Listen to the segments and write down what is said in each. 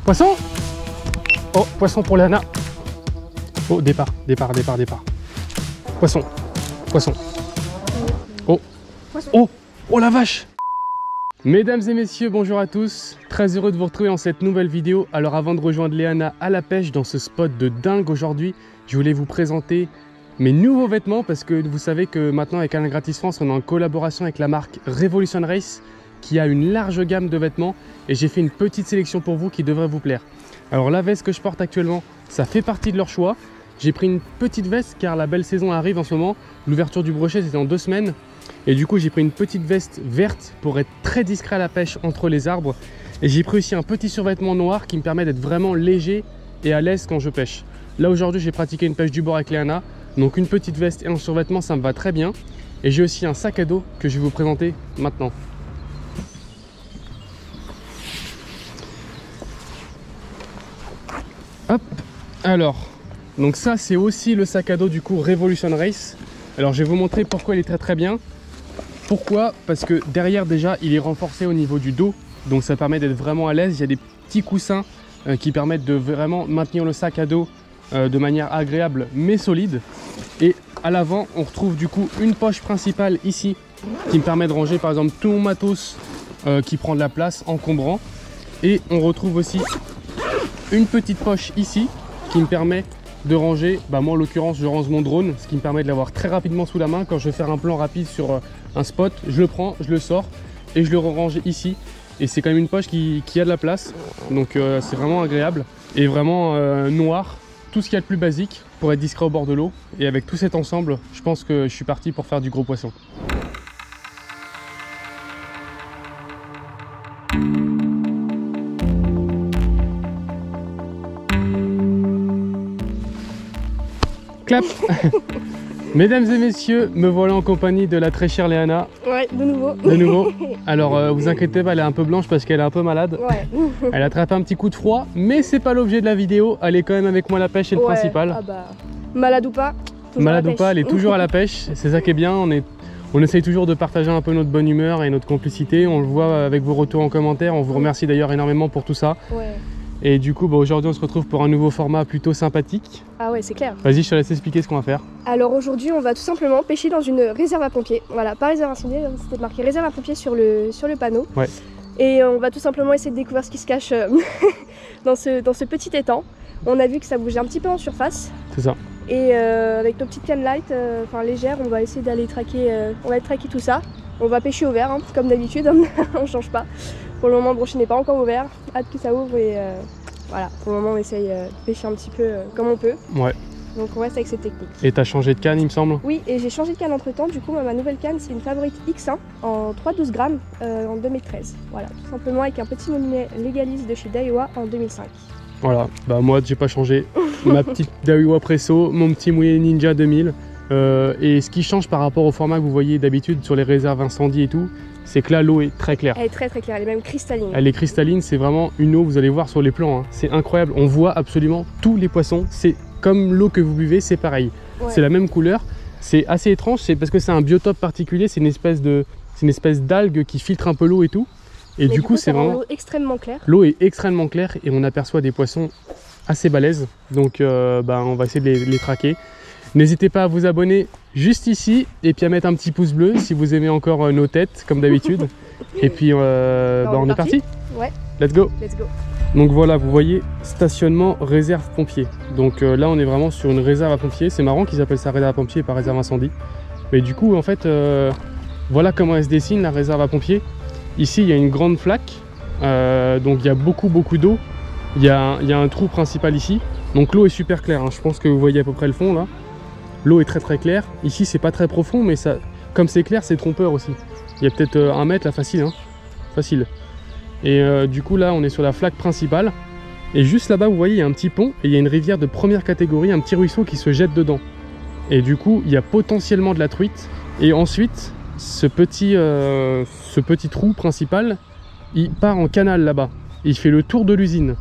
Poisson. Oh, poisson pour Léana. Oh, départ. Poisson. Oh. Oh. Oh la vache. Mesdames et messieurs, bonjour à tous. Très heureux de vous retrouver dans cette nouvelle vidéo. Alors avant de rejoindre Léana à la pêche dans ce spot de dingue aujourd'hui, je voulais vous présenter mes nouveaux vêtements parce que vous savez que maintenant avec Alain Gratis France, on est en collaboration avec la marque Revolution Race qui a une large gamme de vêtements et j'ai fait une petite sélection pour vous qui devrait vous plaire. Alors la veste que je porte actuellement, ça fait partie de leur choix. J'ai pris une petite veste car la belle saison arrive en ce moment. L'ouverture du brochet c'était en 2 semaines. Et du coup j'ai pris une petite veste verte pour être très discret à la pêche entre les arbres. Et j'ai pris aussi un petit survêtement noir qui me permet d'être vraiment léger et à l'aise quand je pêche. Là aujourd'hui j'ai pratiqué une pêche du bord avec Léana. Donc une petite veste et un survêtement ça me va très bien. Et j'ai aussi un sac à dos que je vais vous présenter maintenant. Hop, alors, donc ça c'est aussi le sac à dos du coup Revolution Race. Alors je vais vous montrer pourquoi il est très bien. Pourquoi? Parce que derrière déjà il est renforcé au niveau du dos. Donc ça permet d'être vraiment à l'aise. Il y a des petits coussins qui permettent de vraiment maintenir le sac à dos de manière agréable mais solide. Et à l'avant on retrouve du coup une poche principale ici qui me permet de ranger par exemple tout mon matos qui prend de la place encombrant. Et on retrouve aussi une petite poche ici qui me permet de ranger, moi en l'occurrence je range mon drone, ce qui me permet de l'avoir très rapidement sous la main. Quand je vais faire un plan rapide sur un spot, je le prends, je le sors et je le range ici. Et c'est quand même une poche qui a de la place, donc c'est vraiment agréable. Et vraiment noir, tout ce qu'il y a de plus basique pour être discret au bord de l'eau. Et avec tout cet ensemble, je pense que je suis parti pour faire du gros poisson. Clap. Mesdames et messieurs, me voilà en compagnie de la très chère Léana. Ouais, de nouveau. De nouveau. Alors vous inquiétez pas, elle est un peu blanche parce qu'elle est un peu malade. Ouais. Elle a attrapé un petit coup de froid, mais c'est pas l'objet de la vidéo. Elle est quand même avec moi à la pêche, c'est le principal. Ah bah, malade ou pas. Malade ou pas, elle est toujours à la pêche. C'est ça qui est bien. On essaye toujours de partager un peu notre bonne humeur et notre complicité. On le voit avec vos retours en commentaire. On vous remercie d'ailleurs énormément pour tout ça. Ouais. Et du coup, aujourd'hui, on se retrouve pour un nouveau format plutôt sympathique. Ah ouais, c'est clair. Vas-y, je te laisse expliquer ce qu'on va faire. Alors aujourd'hui, on va tout simplement pêcher dans une réserve à pompiers. Voilà, pas réserve incendie, c'était marqué réserve à pompiers sur le panneau. Ouais. Et on va tout simplement essayer de découvrir ce qui se cache dans ce petit étang. On a vu que ça bougeait un petit peu en surface. C'est ça. Et avec nos petites cannes light, légères, on va essayer d'aller traquer, tout ça. On va pêcher au vert, hein, comme d'habitude, on change pas. Pour le moment, le brochet n'est pas encore ouvert, hâte que ça ouvre et voilà. Pour le moment, on essaye de pêcher un petit peu comme on peut. Ouais. Donc on reste avec cette technique. Et t'as changé de canne, il me semble? Oui, et j'ai changé de canne entre temps. Du coup, ma nouvelle canne, c'est une Favorite X1 en 3,12 grammes en 2013. Voilà, tout simplement avec un petit moulinet Legalis de chez Daiwa en 2005. Voilà, moi j'ai pas changé. Ma petite Daiwa Presso, mon petit moulinet Ninja 2000. Et ce qui change par rapport au format que vous voyez d'habitude sur les réserves incendie et tout, c'est que là l'eau est très claire. Elle est très claire, elle est même cristalline. Elle est cristalline, c'est vraiment une eau, vous allez voir sur les plans, hein. C'est incroyable, on voit absolument tous les poissons, c'est comme l'eau que vous buvez, c'est pareil. Ouais. C'est la même couleur, c'est assez étrange, c'est parce que c'est un biotope particulier, c'est une espèce d'algue qui filtre un peu l'eau et tout. Et du coup c'est vraiment l'eau extrêmement claire. L'eau est extrêmement claire et on aperçoit des poissons assez balèzes, donc on va essayer de les traquer. N'hésitez pas à vous abonner juste et puis à mettre un petit pouce bleu si vous aimez encore nos têtes comme d'habitude. Et puis on est parti. Ouais. Let's go. Let's go. Donc voilà, vous voyez stationnement réserve pompier. Donc là on est vraiment sur une réserve à pompiers. C'est marrant qu'ils appellent ça réserve à pompier et pas réserve incendie. Mais du coup en fait voilà comment elle se dessine la réserve à pompier. Ici il y a une grande flaque. Donc il y a beaucoup d'eau. Il y a un trou principal ici. Donc l'eau est super claire, hein. Je pense que vous voyez à peu près le fond là. L'eau est très claire. Ici c'est pas très profond mais ça, comme c'est clair c'est trompeur aussi. Il y a peut-être 1 mètre là facile, hein. Facile. Et du coup là on est sur la flaque principale. Et juste là-bas vous voyez il y a un petit pont et il y a une rivière de première catégorie, un petit ruisseau qui se jette dedans. Et du coup il y a potentiellement de la truite. Et ensuite ce petit trou principal il part en canal là-bas. Il fait le tour de l'usine.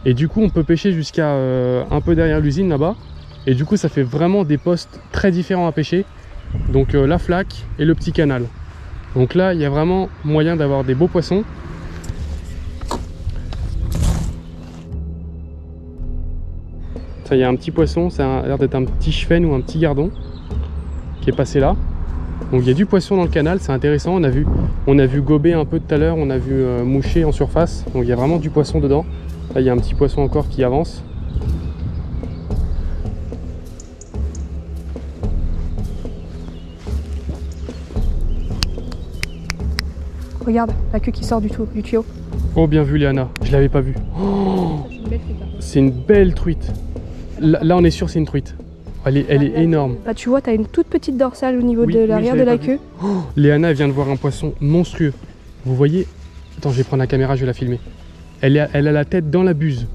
Et du coup on peut pêcher jusqu'à un peu derrière l'usine là-bas. Et du coup ça fait vraiment des postes très différents à pêcher. Donc la flaque et le petit canal. Donc là il y a vraiment moyen d'avoir des beaux poissons. Ça, il y a un petit poisson, ça a l'air d'être un petit chevenne ou un petit gardon qui est passé là. Donc il y a du poisson dans le canal, c'est intéressant. On a vu gober un peu tout à l'heure, on a vu moucher en surface. Donc il y a vraiment du poisson dedans. Là, il y a un petit poisson encore qui avance. Regarde, la queue qui sort du tuyau. Oh, bien vu Léana, je l'avais pas vu. Oh, c'est une belle truite. Là, on est sûr c'est une truite. Elle est énorme. Bah, tu vois, tu as une toute petite dorsale au niveau de l'arrière de la queue. Oh, Léana, elle vient de voir un poisson monstrueux. Vous voyez? Attends, je vais prendre la caméra, je vais la filmer. Elle a la tête dans la buse.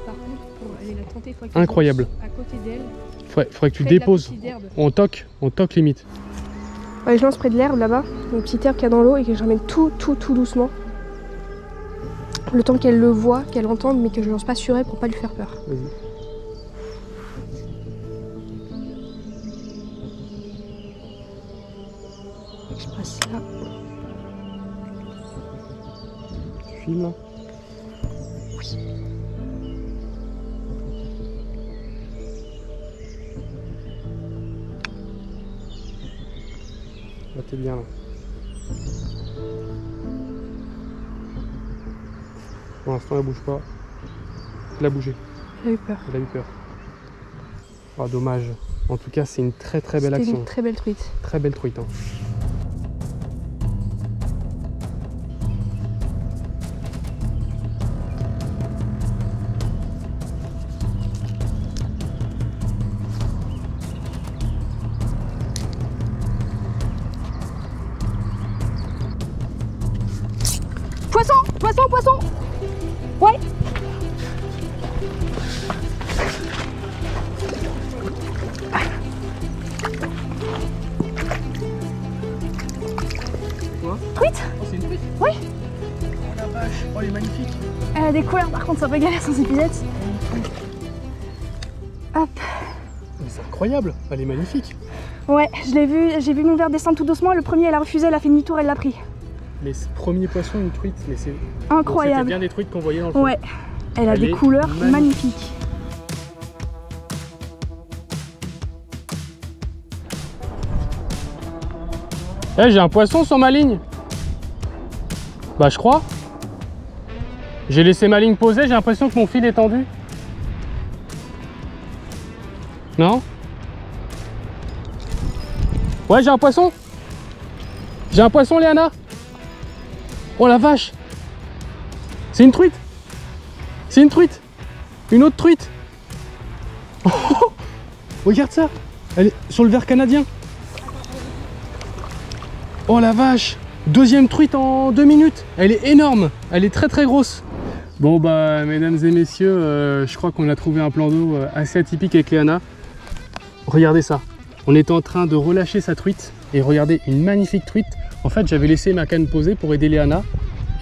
Par contre, pour aller la tenter, incroyable. À côté d'elle. Faudrait que tu déposes. On toque limite. Ouais, je lance près de l'herbe là-bas, une petite herbe qu'il y a dans l'eau et que je ramène tout doucement. Le temps qu'elle le voit, qu'elle l'entende, mais que je lance pas sur elle pour pas lui faire peur. Vas-y. Je passe là. Tu filmes là? Oui. Là, t'es bien là. Pour l'instant, elle bouge pas. Elle a bougé. Elle a eu peur. Elle a eu peur. Oh, dommage. En tout cas, c'est une très belle action. C'était une très belle truite. Très belle truite. Hein. Poisson. Ouais. Quoi? Truite. Oh, c'est une truite? Oui. Oh la vache, oh elle est magnifique. Elle a des couleurs, par contre ça peut galère sans épinette. Hop. Mais c'est incroyable, elle est magnifique. Ouais, j'ai vu mon verre descendre tout doucement. Le premier, elle a refusé, elle a fait demi-tour, elle l'a pris. Mais ce premier poisson, une truite, mais c'est incroyable. C'était bien des truites qu'on voyait dans le fond. Ouais, elle a des couleurs magnifiques. Eh, j'ai un poisson sur ma ligne. Bah, je crois. J'ai laissé ma ligne posée, j'ai l'impression que mon fil est tendu. Non? Ouais, j'ai un poisson. J'ai un poisson, Léana. Oh la vache. C'est une truite. C'est une truite. Une autre truite. Regarde ça. Elle est sur le verre canadien. Oh la vache. Deuxième truite en 2 minutes. Elle est énorme. Elle est très grosse. Bon bah mesdames et messieurs, je crois qu'on a trouvé un plan d'eau assez atypique avec Léana. Regardez ça. On était en train de relâcher sa truite. Et regardez, une magnifique truite. En fait, j'avais laissé ma canne posée pour aider Léana.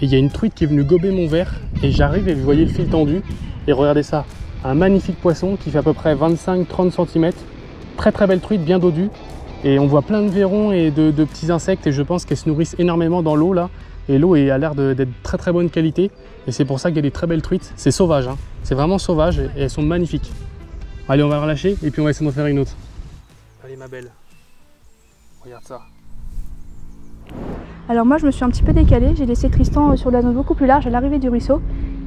Et il y a une truite qui est venue gober mon verre. Et j'arrive et vous voyez le fil tendu. Et regardez ça. Un magnifique poisson qui fait à peu près 25-30 cm. Très belle truite, bien dodue. Et on voit plein de vairons et de petits insectes. Et je pense qu'elles se nourrissent énormément dans l'eau là. Et l'eau a l'air d'être très bonne qualité. Et c'est pour ça qu'il y a des très belles truites. C'est sauvage, hein. C'est vraiment sauvage et elles sont magnifiques. Allez, on va la relâcher et puis on va essayer d'en faire une autre. Allez ma belle. Regarde ça. Alors moi je me suis un petit peu décalée, j'ai laissé Tristan sur la zone beaucoup plus large à l'arrivée du ruisseau.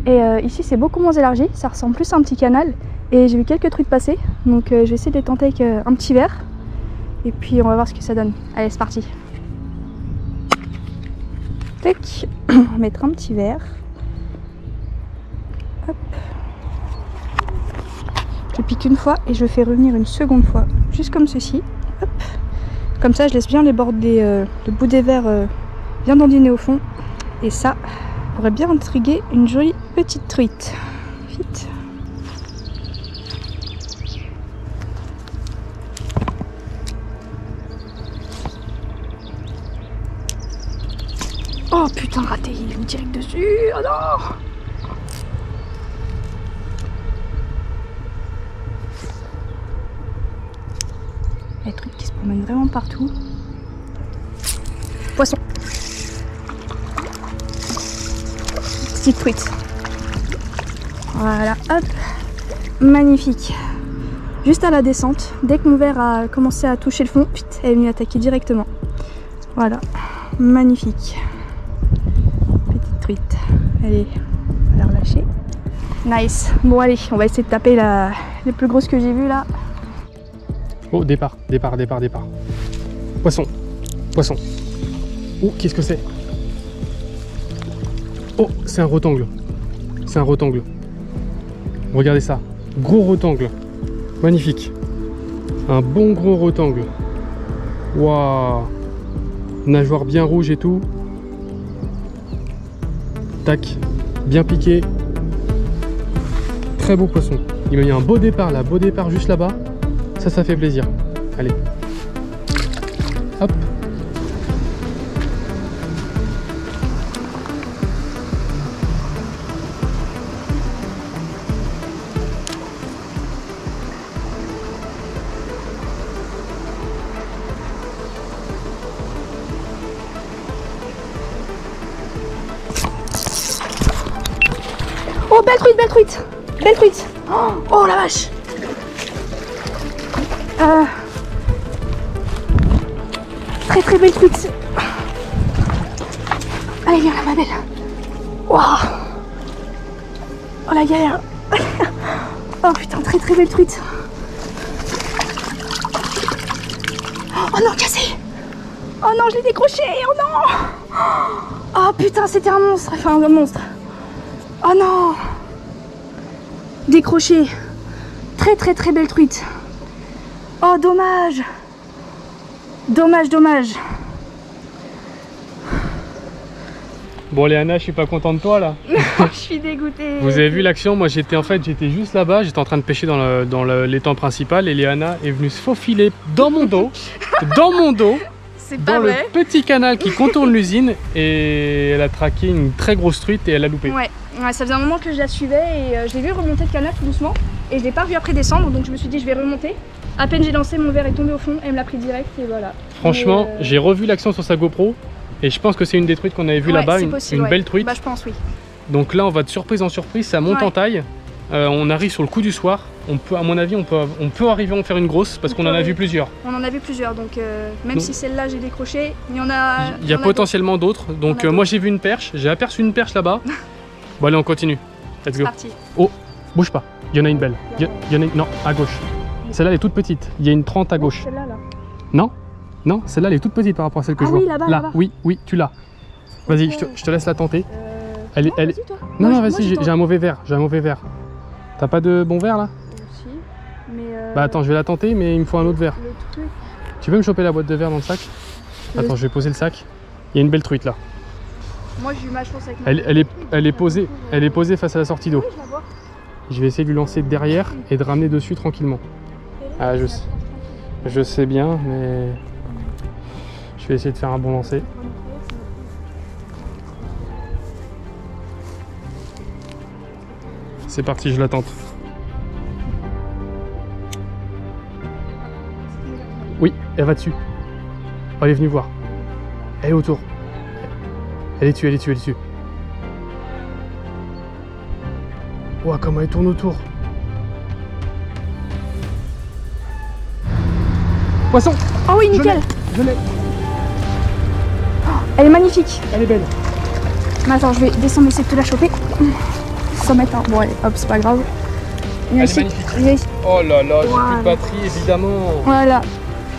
Et ici c'est beaucoup moins élargi, ça ressemble plus à un petit canal. Et j'ai vu quelques truites passer, donc je vais essayer de les tenter avec un petit verre. Et puis on va voir ce que ça donne. Allez, c'est parti. Tac, on va mettre un petit verre. Hop. Je pique une fois et je fais revenir une seconde fois, juste comme ceci. Hop. Comme ça je laisse bien les bords le bout des verres bien dandiner au fond. Et ça pourrait bien intriguer une jolie petite truite. Vite. Oh putain, raté, il est direct dessus. Oh non! Les trucs qui se promènent vraiment partout. Poisson. Petite truite. Voilà, hop. Magnifique. juste à la descente. Dès que mon verre a commencé à toucher le fond, elle est venue attaquer directement. Voilà, magnifique. Petite truite. Allez, on va la relâcher. Nice. Bon allez, on va essayer de taper les plus grosses que j'ai vues là. Oh, départ. Poisson. Oh, qu'est-ce que c'est? Oh, c'est un rotangle. Regardez ça. Gros rotangle. Magnifique. Un bon gros rotangle. Waouh. Nageoire bien rouge et tout. Tac. Bien piqué. Très beau poisson. Il m'a mis un beau départ là. Beau départ juste là-bas. Ça fait plaisir. Allez. Hop. Oh, belle truite. Oh la vache. Très belle truite. Allez, viens là, ma belle. Waouh. Oh la galère. Oh putain, très belle truite. Oh non, cassé. Oh non, je l'ai décroché. Oh non. Oh putain, c'était un monstre. Enfin, un monstre. Oh non. Décroché. Très belle truite. Oh dommage. Dommage. Bon Léana, je suis pas content de toi là. Je suis dégoûtée. Vous avez vu l'action? Moi j'étais juste là-bas, j'étais en train de pêcher dans l'étang principal et Léana est venue se faufiler dans mon dos, C'est pas dans le vrai. petit canal qui contourne l'usine et elle a traqué une très grosse truite et elle a loupé. Ouais, ça faisait un moment que je la suivais et je l'ai vu remonter le canal tout doucement et je l'ai pas vu après descendre, donc je me suis dit je vais remonter. À peine j'ai lancé, mon verre est tombé au fond, elle me l'a pris direct et voilà. Franchement, j'ai revu l'action sur sa GoPro et je pense que c'est une des truites qu'on avait vu là-bas, une belle truite. Bah je pense oui. Donc là on va de surprise en surprise, ça monte en taille. On arrive sur le coup du soir. À mon avis, on peut arriver à en faire une grosse parce qu'on en a vu plusieurs. On en a vu plusieurs, donc même si celle-là j'ai décroché, il y en a. Il y a potentiellement d'autres. Donc moi j'ai vu une perche, j'ai aperçu une perche là-bas. Bon allez, on continue. Let's go. Parti. Oh, bouge pas. Il y en a une belle. Il y en a une... Non, à gauche. Celle-là elle est toute petite. Il y a une 30 à gauche. Celle-là là. Non, celle-là elle est toute petite par rapport à celle que je vois. Oui, là-bas. Là-bas. Oui, tu l'as. Vas-y, je te laisse la tenter. Elle est... Toi. Non, vas-y, j'ai un mauvais verre. T'as pas de bon verre là? Si, mais Bah attends, je vais la tenter, mais il me faut un autre verre. le truc. Tu veux me choper la boîte de verre dans le sac? Attends, je vais poser le sac. Il y a une belle truite là. Moi j'ai eu ma chance avec Elle est posée face à la sortie d'eau. Oui, je la vois. Je vais essayer de lui lancer derrière et de ramener dessus tranquillement. Ah, je sais bien, mais je vais essayer de faire un bon lancer. C'est parti, je la tente. Oui, elle va dessus. Oh, elle est venue voir. Elle est autour. Elle est dessus. Ouah, comment elle tourne autour. Poisson! Oh oui, nickel! Je l'ai. Elle est magnifique. Elle est belle. Mais attends, je vais descendre, essayer de te la choper. Sans mettre un... Bon allez, hop, c'est pas grave. Elle est magnifique. Oh là là, j'ai plus de batterie évidemment. Voilà.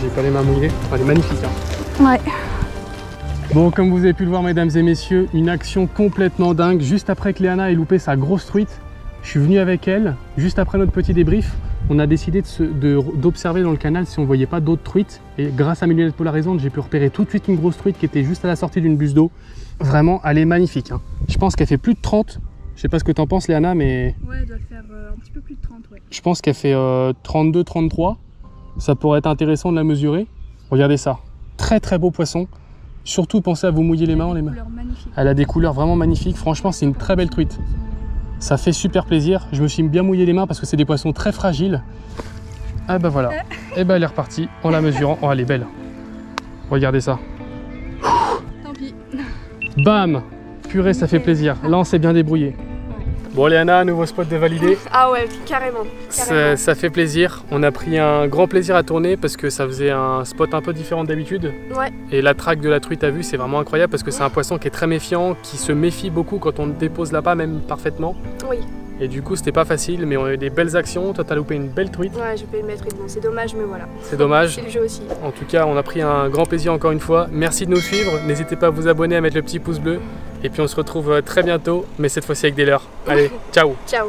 J'ai pas les mains mouillées. Elle est magnifique. Hein. Ouais. Bon, comme vous avez pu le voir mesdames et messieurs, une action complètement dingue. Juste après que Léana ait loupé sa grosse truite, je suis venu avec elle. Juste après notre petit débrief, on a décidé d'observer dans le canal si on voyait pas d'autres truites. Et grâce à mes lunettes polarisantes, j'ai pu repérer tout de suite une grosse truite qui était juste à la sortie d'une buse d'eau. Vraiment, elle est magnifique. Hein. Je pense qu'elle fait plus de 30. Je sais pas ce que t'en penses Léana, mais... Ouais, elle doit faire un petit peu plus de 30, ouais. Je pense qu'elle fait 32, 33. Ça pourrait être intéressant de la mesurer. Regardez ça. Très très beau poisson. Surtout pensez à vous mouiller les mains. Elle a des couleurs vraiment magnifiques. Franchement, c'est une très belle truite. Ça fait super plaisir. Je me suis bien mouillé les mains parce que c'est des poissons très fragiles. Ah bah voilà. Et bah elle est repartie en la mesurant. Oh, elle est belle. Regardez ça. Tant pis. Bam! Purée, ça fait plaisir. Là, on s'est bien débrouillé. Bon Léana, nouveau spot de validé. Ah ouais, carrément. Ça fait plaisir. On a pris un grand plaisir à tourner parce que ça faisait un spot un peu différent d'habitude. Ouais. Et la traque de la truite à vue, c'est vraiment incroyable parce que c'est un poisson qui est très méfiant, qui se méfie beaucoup quand on le dépose là-bas, même parfaitement. Oui. Et du coup, c'était pas facile, mais on a eu des belles actions. Toi, t'as loupé une belle truite. Ouais, j'ai loupé une belle truite. Bon, c'est dommage, mais voilà. C'est dommage. C'est le jeu aussi. En tout cas, on a pris un grand plaisir encore une fois. Merci de nous suivre. N'hésitez pas à vous abonner, à mettre le petit pouce bleu. Et puis, on se retrouve très bientôt, mais cette fois-ci avec des leurres. Allez, ciao! Ciao!